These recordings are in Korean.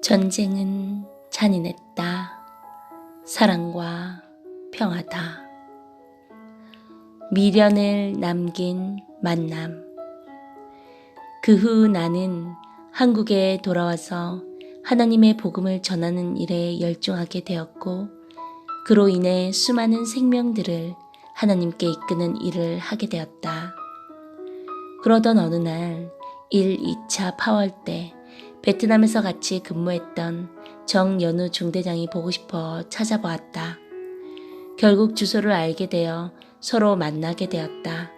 전쟁은 잔인했다. 사랑과 평화다. 미련을 남긴 만남. 그 후 나는 한국에 돌아와서 하나님의 복음을 전하는 일에 열중하게 되었고, 그로 인해 수많은 생명들을 하나님께 이끄는 일을 하게 되었다. 그러던 어느 날 1, 2차 파월 때 베트남에서 같이 근무했던 정연우 중대장이 보고 싶어 찾아보았다. 결국 주소를 알게 되어 서로 만나게 되었다.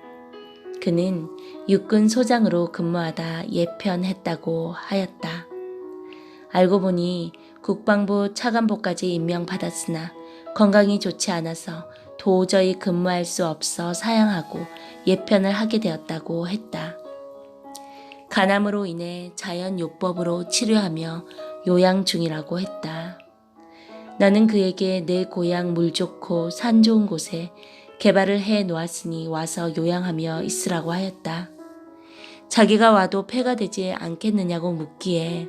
그는 육군 소장으로 근무하다 예편했다고 하였다. 알고 보니 국방부 차관보까지 임명받았으나 건강이 좋지 않아서 도저히 근무할 수 없어 사양하고 예편을 하게 되었다고 했다. 간암으로 인해 자연요법으로 치료하며 요양 중이라고 했다. 나는 그에게 내 고향 물 좋고 산 좋은 곳에 개발을 해 놓았으니 와서 요양하며 있으라고 하였다. 자기가 와도 폐가 되지 않겠느냐고 묻기에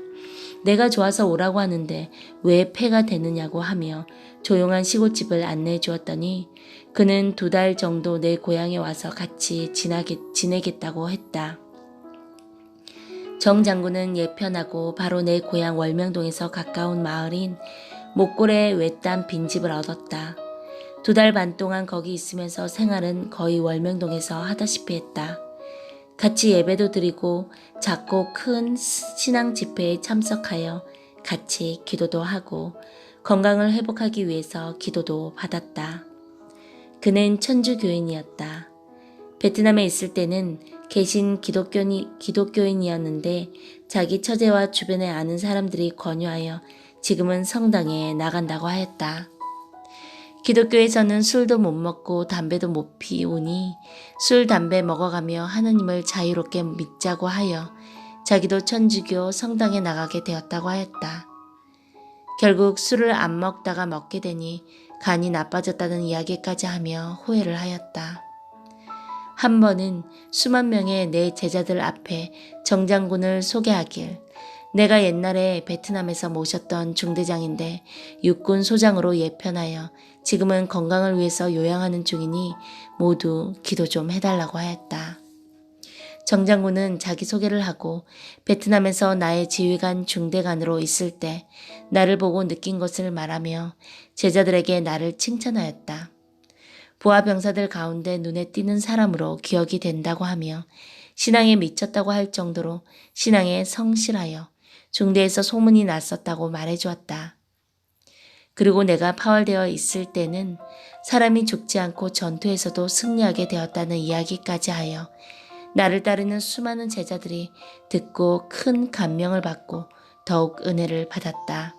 내가 좋아서 오라고 하는데 왜 폐가 되느냐고 하며 조용한 시골집을 안내해 주었더니 그는 2달 정도 내 고향에 와서 같이 지내겠다고 했다. 정 장군은 예편하고 바로 내 고향 월명동에서 가까운 마을인 목골에 외딴 빈집을 얻었다. 2달 반 동안 거기 있으면서 생활은 거의 월명동에서 하다시피 했다. 같이 예배도 드리고 작고 큰 신앙 집회에 참석하여 같이 기도도 하고 건강을 회복하기 위해서 기도도 받았다. 그는 천주교인이었다. 베트남에 있을 때는 개신 기독교인이었는데 자기 처제와 주변에 아는 사람들이 권유하여 지금은 성당에 나간다고 하였다. 기독교에서는 술도 못 먹고 담배도 못 피우니 술, 담배 먹어가며 하느님을 자유롭게 믿자고 하여 자기도 천주교 성당에 나가게 되었다고 하였다. 결국 술을 안 먹다가 먹게 되니 간이 나빠졌다는 이야기까지 하며 후회를 하였다. 한 번은 수만 명의 내 제자들 앞에 정장군을 소개하길 내가 옛날에 베트남에서 모셨던 중대장인데 육군 소장으로 예편하여 지금은 건강을 위해서 요양하는 중이니 모두 기도 좀 해달라고 하였다. 정장군은 자기 소개를 하고 베트남에서 나의 지휘관 중대관으로 있을 때 나를 보고 느낀 것을 말하며 제자들에게 나를 칭찬하였다. 부하 병사들 가운데 눈에 띄는 사람으로 기억이 된다고 하며 신앙에 미쳤다고 할 정도로 신앙에 성실하여 중대에서 소문이 났었다고 말해주었다. 그리고 내가 파월되어 있을 때는 사람이 죽지 않고 전투에서도 승리하게 되었다는 이야기까지 하여 나를 따르는 수많은 제자들이 듣고 큰 감명을 받고 더욱 은혜를 받았다.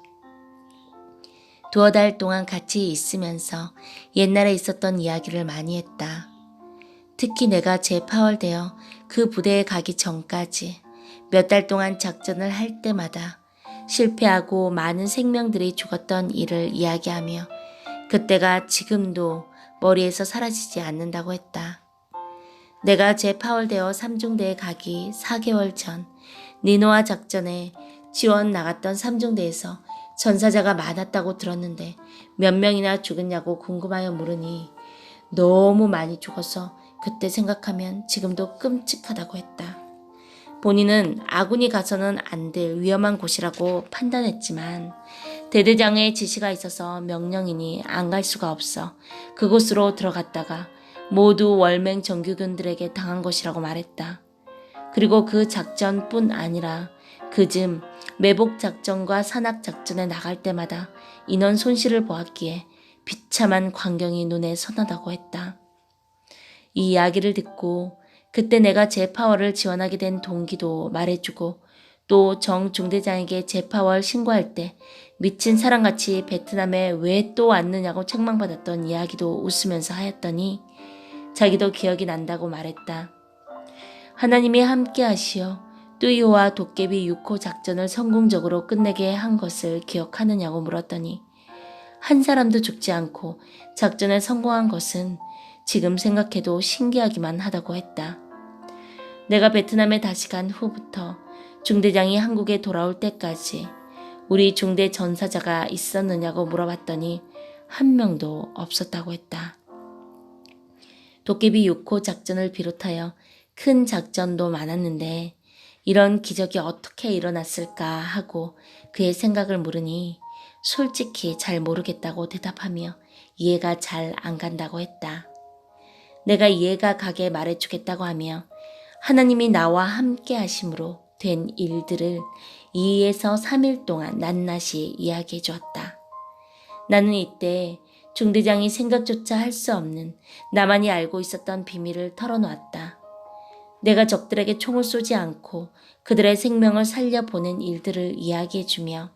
2달 동안 같이 있으면서 옛날에 있었던 이야기를 많이 했다. 특히 내가 재파월되어 그 부대에 가기 전까지 몇 달 동안 작전을 할 때마다 실패하고 많은 생명들이 죽었던 일을 이야기하며 그때가 지금도 머리에서 사라지지 않는다고 했다. 내가 재파월되어 3중대에 가기 4개월 전 니노아 작전에 지원 나갔던 3중대에서 전사자가 많았다고 들었는데 몇 명이나 죽었냐고 궁금하여 물으니 너무 많이 죽어서 그때 생각하면 지금도 끔찍하다고 했다. 본인은 아군이 가서는 안 될 위험한 곳이라고 판단했지만 대대장의 지시가 있어서 명령이니 안 갈 수가 없어 그곳으로 들어갔다가 모두 월맹 정규군들에게 당한 것이라고 말했다. 그리고 그 작전뿐 아니라 그즈음 매복 작전과 산악 작전에 나갈 때마다 인원 손실을 보았기에 비참한 광경이 눈에 선하다고 했다. 이 이야기를 듣고 그때 내가 재파월을 지원하게 된 동기도 말해주고 또 정 중대장에게 재파월 신고할 때 미친 사람같이 베트남에 왜 또 왔느냐고 책망받았던 이야기도 웃으면서 하였더니 자기도 기억이 난다고 말했다. 하나님이 함께 하시어 뚜이호와 도깨비 6호 작전을 성공적으로 끝내게 한 것을 기억하느냐고 물었더니 한 사람도 죽지 않고 작전에 성공한 것은 지금 생각해도 신기하기만 하다고 했다. 내가 베트남에 다시 간 후부터 중대장이 한국에 돌아올 때까지 우리 중대 전사자가 있었느냐고 물어봤더니 한 명도 없었다고 했다. 도깨비 6호 작전을 비롯하여 큰 작전도 많았는데 이런 기적이 어떻게 일어났을까 하고 그의 생각을 물으니 솔직히 잘 모르겠다고 대답하며 이해가 잘 안 간다고 했다. 내가 이해가 가게 말해주겠다고 하며 하나님이 나와 함께 하심으로 된 일들을 2에서 3일 동안 낱낱이 이야기해 주었다. 나는 이때 중대장이 생각조차 할 수 없는 나만이 알고 있었던 비밀을 털어놓았다. 내가 적들에게 총을 쏘지 않고 그들의 생명을 살려보낸 일들을 이야기해주며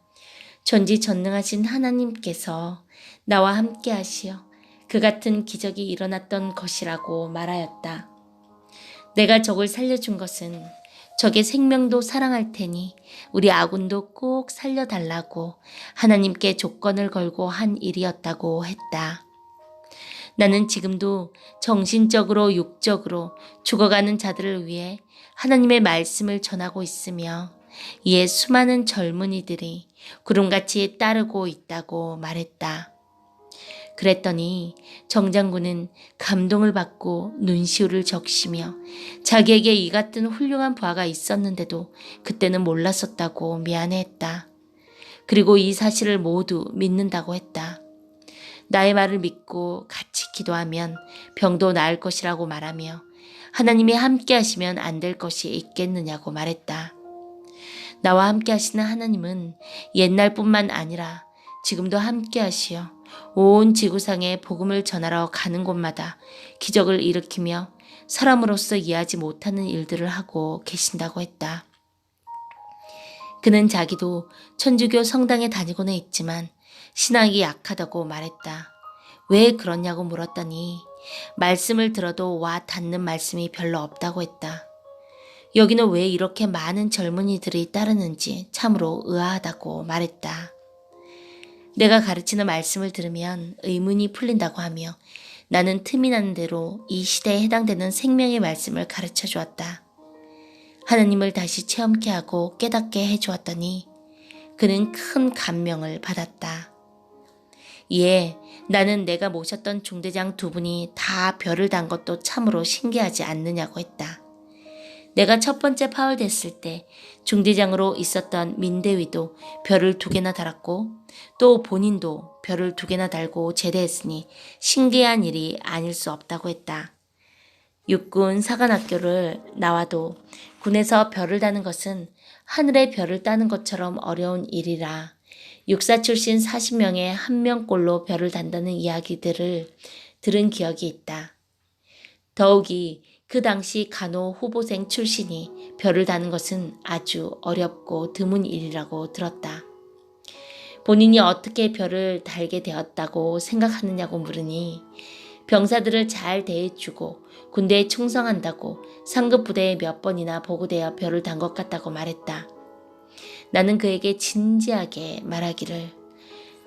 전지전능하신 하나님께서 나와 함께 하시어 그 같은 기적이 일어났던 것이라고 말하였다. 내가 적을 살려준 것은 적의 생명도 사랑할 테니 우리 아군도 꼭 살려달라고 하나님께 조건을 걸고 한 일이었다고 했다. 나는 지금도 정신적으로 육적으로 죽어가는 자들을 위해 하나님의 말씀을 전하고 있으며 이에 수많은 젊은이들이 구름같이 따르고 있다고 말했다. 그랬더니 정장군은 감동을 받고 눈시울을 적시며 자기에게 이 같은 훌륭한 부하가 있었는데도 그때는 몰랐었다고 미안해했다. 그리고 이 사실을 모두 믿는다고 했다. 나의 말을 믿고 같이 기도하면 병도 나을 것이라고 말하며 하나님이 함께 하시면 안 될 것이 있겠느냐고 말했다. 나와 함께 하시는 하나님은 옛날뿐만 아니라 지금도 함께 하시어 온 지구상에 복음을 전하러 가는 곳마다 기적을 일으키며 사람으로서 이해하지 못하는 일들을 하고 계신다고 했다. 그는 자기도 천주교 성당에 다니고는 있지만 신앙이 약하다고 말했다. 왜 그러냐고 물었더니 말씀을 들어도 와 닿는 말씀이 별로 없다고 했다. 여기는 왜 이렇게 많은 젊은이들이 따르는지 참으로 의아하다고 말했다. 내가 가르치는 말씀을 들으면 의문이 풀린다고 하며 나는 틈이 나는 대로 이 시대에 해당되는 생명의 말씀을 가르쳐 주었다. 하나님을 다시 체험케 하고 깨닫게 해주었더니 그는 큰 감명을 받았다. 이에 나는 내가 모셨던 중대장 2분이 다 별을 단 것도 참으로 신기하지 않느냐고 했다. 내가 첫 번째 파울됐을 때 중대장으로 있었던 민대위도 별을 2개나 달았고 또 본인도 별을 2개나 달고 제대했으니 신기한 일이 아닐 수 없다고 했다. 육군 사관학교를 나와도 군에서 별을 다는 것은 하늘의 별을 따는 것처럼 어려운 일이라 육사 출신 40명에 1명꼴로 별을 단다는 이야기들을 들은 기억이 있다. 더욱이 그 당시 간호 후보생 출신이 별을 다는 것은 아주 어렵고 드문 일이라고 들었다. 본인이 어떻게 별을 달게 되었다고 생각하느냐고 물으니 병사들을 잘 대해주고 군대에 충성한다고 상급 부대에 몇 번이나 보고되어 별을 단 것 같다고 말했다. 나는 그에게 진지하게 말하기를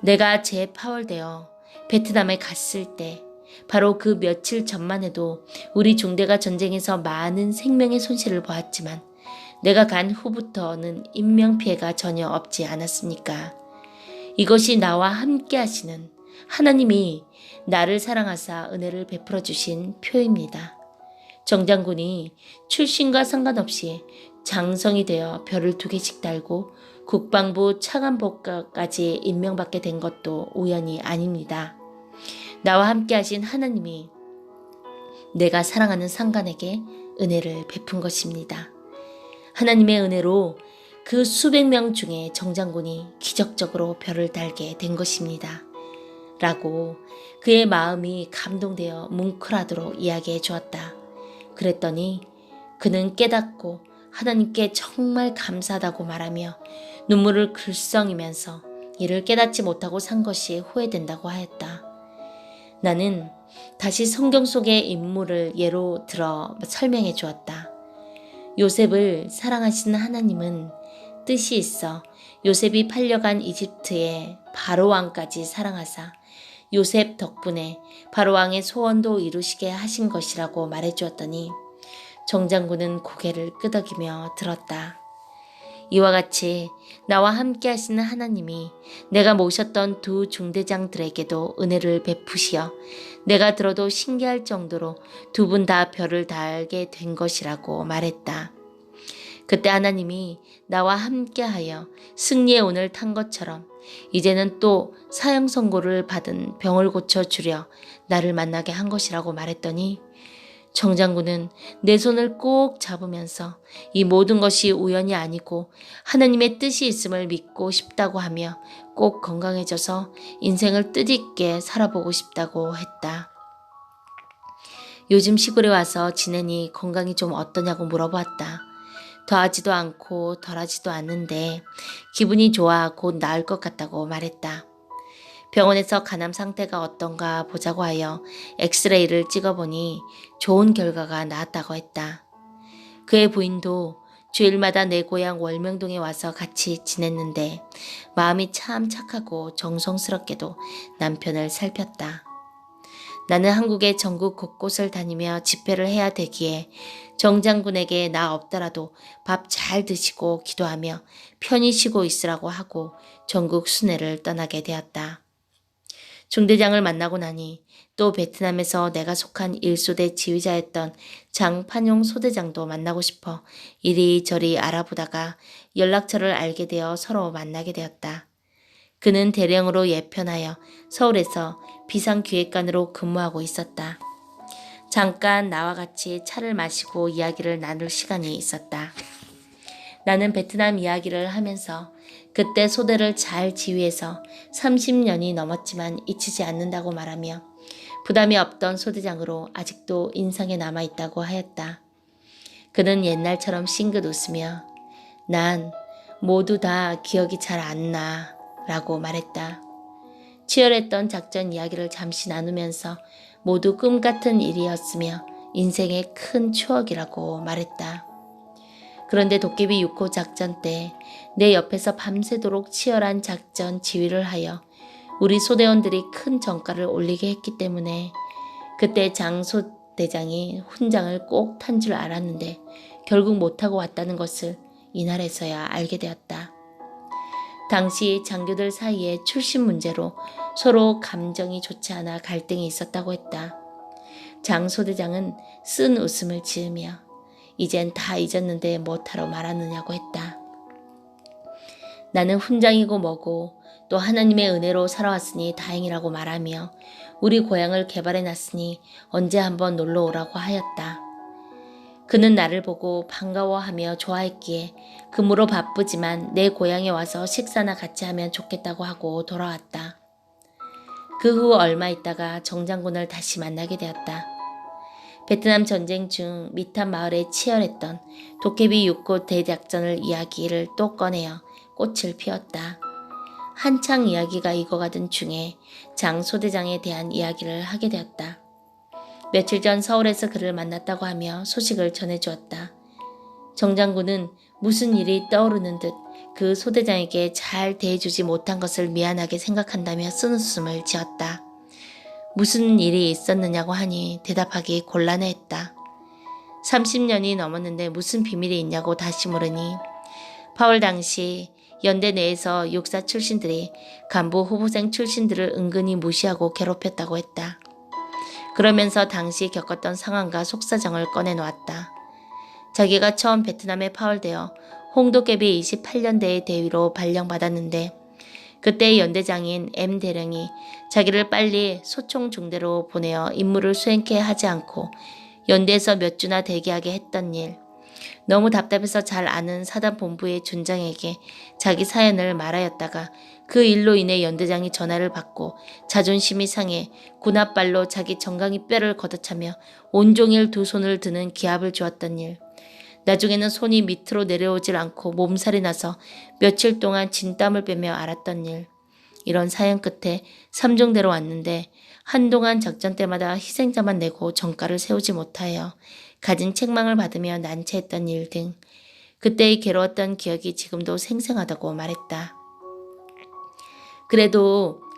내가 재파월되어 베트남에 갔을 때 바로 그 며칠 전만 해도 우리 중대가 전쟁에서 많은 생명의 손실을 보았지만 내가 간 후부터는 인명피해가 전혀 없지 않았습니까? 이것이 나와 함께 하시는 하나님이 나를 사랑하사 은혜를 베풀어 주신 표입니다. 정장군이 출신과 상관없이 장성이 되어 별을 2개씩 달고 국방부 차관복까지 임명받게 된 것도 우연이 아닙니다. 나와 함께 하신 하나님이 내가 사랑하는 상관에게 은혜를 베푼 것입니다. 하나님의 은혜로 그 수백 명 중에 정장군이 기적적으로 별을 달게 된 것입니다. 라고 그의 마음이 감동되어 뭉클하도록 이야기해 주었다. 그랬더니 그는 깨닫고 하나님께 정말 감사하다고 말하며 눈물을 글썽이면서 이를 깨닫지 못하고 산 것이 후회된다고 하였다. 나는 다시 성경 속의 인물을 예로 들어 설명해 주었다. 요셉을 사랑하시는 하나님은 뜻이 있어 요셉이 팔려간 이집트의 바로왕까지 사랑하사 요셉 덕분에 바로왕의 소원도 이루시게 하신 것이라고 말해 주었더니 정장군은 고개를 끄덕이며 들었다. 이와 같이 나와 함께 하시는 하나님이 내가 모셨던 두 중대장들에게도 은혜를 베푸시어 내가 들어도 신기할 정도로 두 분 다 별을 달게 된 것이라고 말했다. 그때 하나님이 나와 함께하여 승리의 운을 탄 것처럼 이제는 또 사형 선고를 받은 병을 고쳐주려 나를 만나게 한 것이라고 말했더니 정장군은 내 손을 꼭 잡으면서 이 모든 것이 우연이 아니고 하나님의 뜻이 있음을 믿고 싶다고 하며 꼭 건강해져서 인생을 뜻있게 살아보고 싶다고 했다. 요즘 시골에 와서 지내니 건강이 좀 어떠냐고 물어보았다. 더하지도 않고 덜하지도 않는데 기분이 좋아 곧 나을 것 같다고 말했다. 병원에서 간암 상태가 어떤가 보자고 하여 엑스레이를 찍어보니 좋은 결과가 나왔다고 했다. 그의 부인도 주일마다 내 고향 월명동에 와서 같이 지냈는데 마음이 참 착하고 정성스럽게도 남편을 살폈다. 나는 한국의 전국 곳곳을 다니며 집회를 해야 되기에 정장군에게 나 없더라도 밥 잘 드시고 기도하며 편히 쉬고 있으라고 하고 전국 순회를 떠나게 되었다. 중대장을 만나고 나니 또 베트남에서 내가 속한 1소대 지휘자였던 장판용 소대장도 만나고 싶어 이리저리 알아보다가 연락처를 알게 되어 서로 만나게 되었다. 그는 대령으로 예편하여 서울에서 비상기획관으로 근무하고 있었다. 잠깐 나와 같이 차를 마시고 이야기를 나눌 시간이 있었다. 나는 베트남 이야기를 하면서 그때 소대를 잘 지휘해서 30년이 넘었지만 잊히지 않는다고 말하며 부담이 없던 소대장으로 아직도 인상에 남아있다고 하였다. 그는 옛날처럼 싱긋 웃으며 난 모두 다 기억이 잘 안 나 라고 말했다. 치열했던 작전 이야기를 잠시 나누면서 모두 꿈 같은 일이었으며 인생의 큰 추억이라고 말했다. 그런데 도깨비 6호 작전 때 내 옆에서 밤새도록 치열한 작전 지휘를 하여 우리 소대원들이 큰 전가를 올리게 했기 때문에 그때 장소대장이 훈장을 꼭 탄 줄 알았는데 결국 못하고 왔다는 것을 이날에서야 알게 되었다. 당시 장교들 사이에 출신 문제로 서로 감정이 좋지 않아 갈등이 있었다고 했다. 장 소대장은 쓴 웃음을 지으며 이젠 다 잊었는데 못하러 말하느냐고 했다. 나는 훈장이고 뭐고 또 하나님의 은혜로 살아왔으니 다행이라고 말하며 우리 고향을 개발해놨으니 언제 한번 놀러 오라고 하였다. 그는 나를 보고 반가워하며 좋아했기에 근무로 바쁘지만 내 고향에 와서 식사나 같이 하면 좋겠다고 하고 돌아왔다. 그 후 얼마 있다가 정장군을 다시 만나게 되었다. 베트남 전쟁 중 미탄 마을에 치열했던 도깨비 6호 대작전을 이야기를 또 꺼내어 꽃을 피웠다. 한창 이야기가 익어가던 중에 장 소대장에 대한 이야기를 하게 되었다. 며칠 전 서울에서 그를 만났다고 하며 소식을 전해주었다. 정장군은 무슨 일이 떠오르는 듯 그 소대장에게 잘 대해주지 못한 것을 미안하게 생각한다며 쓴웃음을 지었다. 무슨 일이 있었느냐고 하니 대답하기 곤란해했다. 30년이 넘었는데 무슨 비밀이 있냐고 다시 물으니 8월 당시 연대 내에서 육사 출신들이 간부 후보생 출신들을 은근히 무시하고 괴롭혔다고 했다. 그러면서 당시 겪었던 상황과 속사정을 꺼내놓았다. 자기가 처음 베트남에 파월되어 홍도깨비 28년대의 대위로 발령받았는데 그때 연대장인 M 대령이 자기를 빨리 소총 중대로 보내어 임무를 수행케 하지 않고 연대에서 몇 주나 대기하게 했던 일, 너무 답답해서 잘 아는 사단본부의 준장에게 자기 사연을 말하였다가 그 일로 인해 연대장이 전화를 받고 자존심이 상해 군홧발로 자기 정강이 뼈를 걷어차며 온종일 두 손을 드는 기합을 주었던 일, 나중에는 손이 밑으로 내려오질 않고 몸살이 나서 며칠 동안 진땀을 빼며 앓았던 일, 이런 사연 끝에 3중대로 왔는데 한동안 작전 때마다 희생자만 내고 정가를 세우지 못하여 가진 책망을 받으며 난처했던 일 등 그때의 괴로웠던 기억이 지금도 생생하다고 말했다.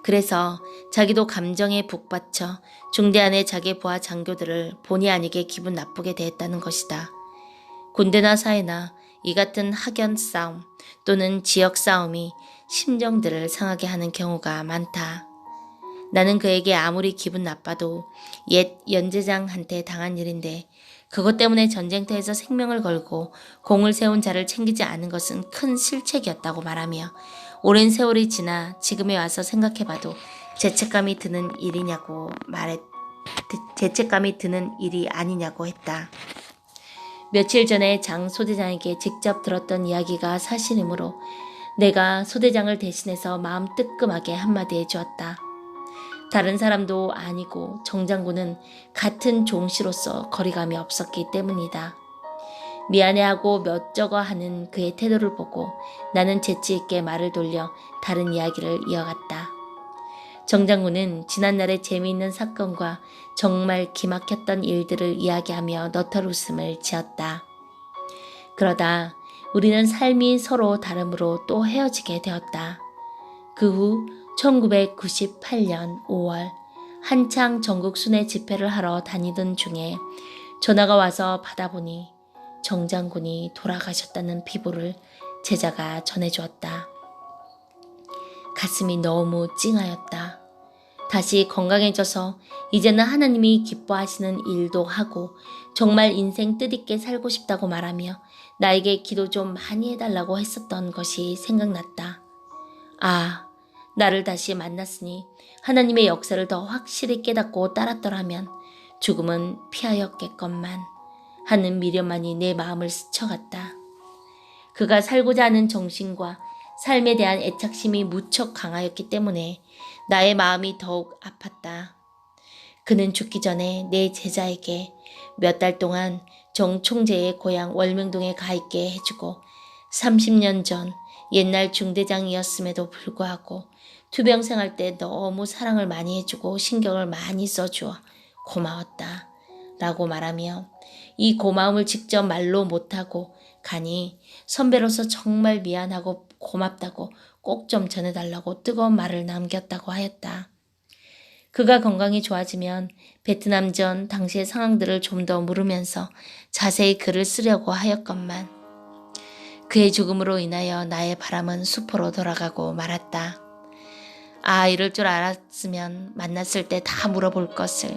그래서 자기도 감정에 북받쳐 중대 안에 자기 부하 장교들을 본의 아니게 기분 나쁘게 대했다는 것이다. 군대나 사회나 이 같은 학연 싸움 또는 지역 싸움이 심정들을 상하게 하는 경우가 많다. 나는 그에게 아무리 기분 나빠도 옛 연제장한테 당한 일인데 그것 때문에 전쟁터에서 생명을 걸고 공을 세운 자를 챙기지 않은 것은 큰 실책이었다고 말하며 오랜 세월이 지나 지금에 와서 생각해봐도 죄책감이 드는 일이 아니냐고 했다. 며칠 전에 장 소대장에게 직접 들었던 이야기가 사실이므로 내가 소대장을 대신해서 마음 뜨끔하게 한마디 해주었다. 다른 사람도 아니고 정장군은 같은 종씨로서 거리감이 없었기 때문이다. 미안해하고 몇저거 하는 그의 태도를 보고 나는 재치있게 말을 돌려 다른 이야기를 이어갔다. 정장군은 지난날의 재미있는 사건과 정말 기막혔던 일들을 이야기하며 너털 웃음을 지었다. 그러다 우리는 삶이 서로 다름으로 또 헤어지게 되었다. 그 후 1998년 5월 한창 전국 순회 집회를 하러 다니던 중에 전화가 와서 받아보니 정장군이 돌아가셨다는 비보를 제자가 전해주었다. 가슴이 너무 찡하였다. 다시 건강해져서 이제는 하나님이 기뻐하시는 일도 하고 정말 인생 뜻있게 살고 싶다고 말하며 나에게 기도 좀 많이 해달라고 했었던 것이 생각났다. 아, 나를 다시 만났으니 하나님의 역사를 더 확실히 깨닫고 따랐더라면 죽음은 피하였겠건만 하는 미련만이 내 마음을 스쳐갔다. 그가 살고자 하는 정신과 삶에 대한 애착심이 무척 강하였기 때문에 나의 마음이 더욱 아팠다. 그는 죽기 전에 내 제자에게 몇 달 동안 정 총재의 고향 월명동에 가 있게 해주고 30년 전 옛날 중대장이었음에도 불구하고 투병생활 때 너무 사랑을 많이 해주고 신경을 많이 써주어 고마웠다 라고 말하며 이 고마움을 직접 말로 못하고 가니 선배로서 정말 미안하고 고맙다고 꼭 좀 전해달라고 뜨거운 말을 남겼다고 하였다. 그가 건강이 좋아지면 베트남전 당시의 상황들을 좀 더 물으면서 자세히 글을 쓰려고 하였건만 그의 죽음으로 인하여 나의 바람은 수포로 돌아가고 말았다. 아, 이럴 줄 알았으면 만났을 때 다 물어볼 것을.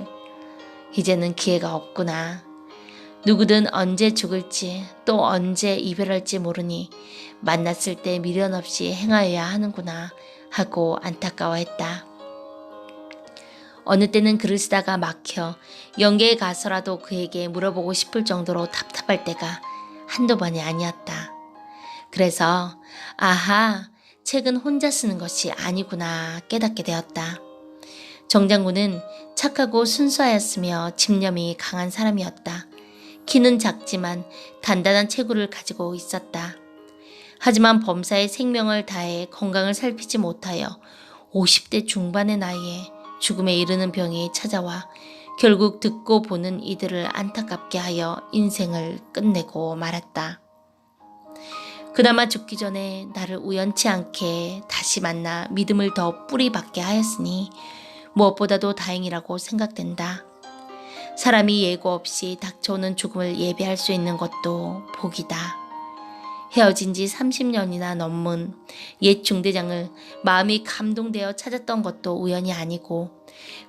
이제는 기회가 없구나. 누구든 언제 죽을지 또 언제 이별할지 모르니 만났을 때 미련 없이 행하여야 하는구나 하고 안타까워했다. 어느 때는 글을 쓰다가 막혀 영계에 가서라도 그에게 물어보고 싶을 정도로 답답할 때가 한두 번이 아니었다. 그래서 아하, 책은 혼자 쓰는 것이 아니구나 깨닫게 되었다. 정장군은 착하고 순수하였으며 집념이 강한 사람이었다. 키는 작지만 단단한 체구를 가지고 있었다. 하지만 범사에 생명을 다해 건강을 살피지 못하여 50대 중반의 나이에 죽음에 이르는 병이 찾아와 결국 듣고 보는 이들을 안타깝게 하여 인생을 끝내고 말았다. 그나마 죽기 전에 나를 우연치 않게 다시 만나 믿음을 더 뿌리박게 하였으니 무엇보다도 다행이라고 생각된다. 사람이 예고 없이 닥쳐오는 죽음을 예비할 수 있는 것도 복이다. 헤어진 지 30년이나 넘은 옛 중대장을 마음이 감동되어 찾았던 것도 우연이 아니고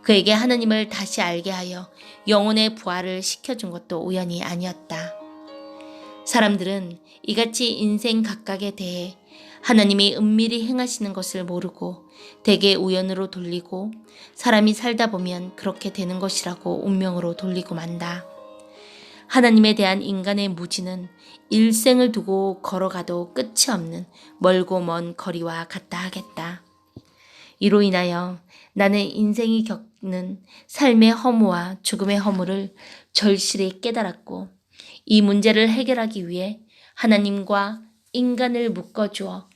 그에게 하나님을 다시 알게 하여 영혼의 부활을 시켜준 것도 우연이 아니었다. 사람들은 이같이 인생 각각에 대해 하나님이 은밀히 행하시는 것을 모르고 대개 우연으로 돌리고 사람이 살다 보면 그렇게 되는 것이라고 운명으로 돌리고 만다. 하나님에 대한 인간의 무지는 일생을 두고 걸어가도 끝이 없는 멀고 먼 거리와 같다 하겠다. 이로 인하여 나는 인생이 겪는 삶의 허무와 죽음의 허무를 절실히 깨달았고 이 문제를 해결하기 위해 하나님과 인간을 묶어주어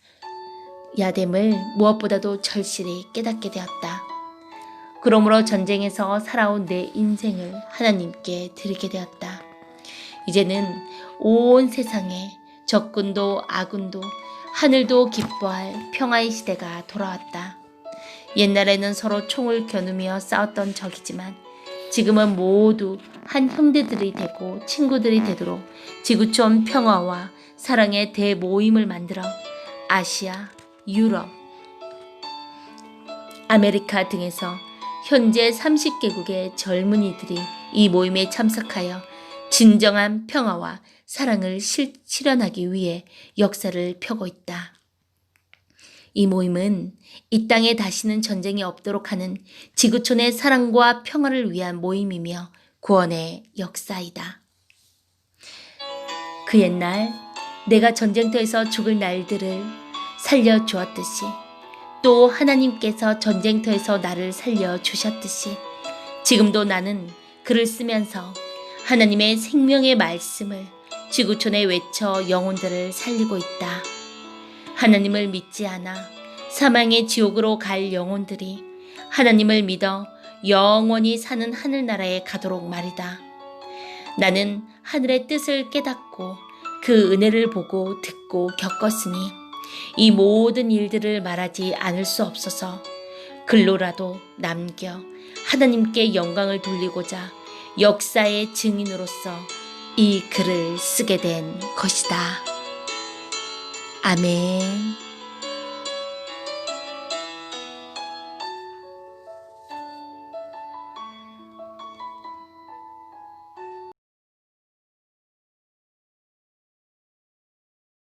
야됨을 무엇보다도 절실히 깨닫게 되었다. 그러므로 전쟁에서 살아온 내 인생을 하나님께 드리게 되었다. 이제는 온 세상에 적군도 아군도 하늘도 기뻐할 평화의 시대가 돌아왔다. 옛날에는 서로 총을 겨누며 싸웠던 적이지만 지금은 모두 한 형제들이 되고 친구들이 되도록 지구촌 평화와 사랑의 대모임을 만들어 아시아, 유럽, 아메리카 등에서 현재 30개국의 젊은이들이 이 모임에 참석하여 진정한 평화와 사랑을 실현하기 위해 역사를 펴고 있다. 이 모임은 이 땅에 다시는 전쟁이 없도록 하는 지구촌의 사랑과 평화를 위한 모임이며 구원의 역사이다. 그 옛날 내가 전쟁터에서 죽을 날들을 살려주었듯이 또 하나님께서 전쟁터에서 나를 살려주셨듯이 지금도 나는 글을 쓰면서 하나님의 생명의 말씀을 지구촌에 외쳐 영혼들을 살리고 있다. 하나님을 믿지 않아 사망의 지옥으로 갈 영혼들이 하나님을 믿어 영원히 사는 하늘나라에 가도록 말이다. 나는 하늘의 뜻을 깨닫고 그 은혜를 보고 듣고 겪었으니 이 모든 일들을 말하지 않을 수 없어서 글로라도 남겨 하나님께 영광을 돌리고자 역사의 증인으로서 이 글을 쓰게 된 것이다. 아멘.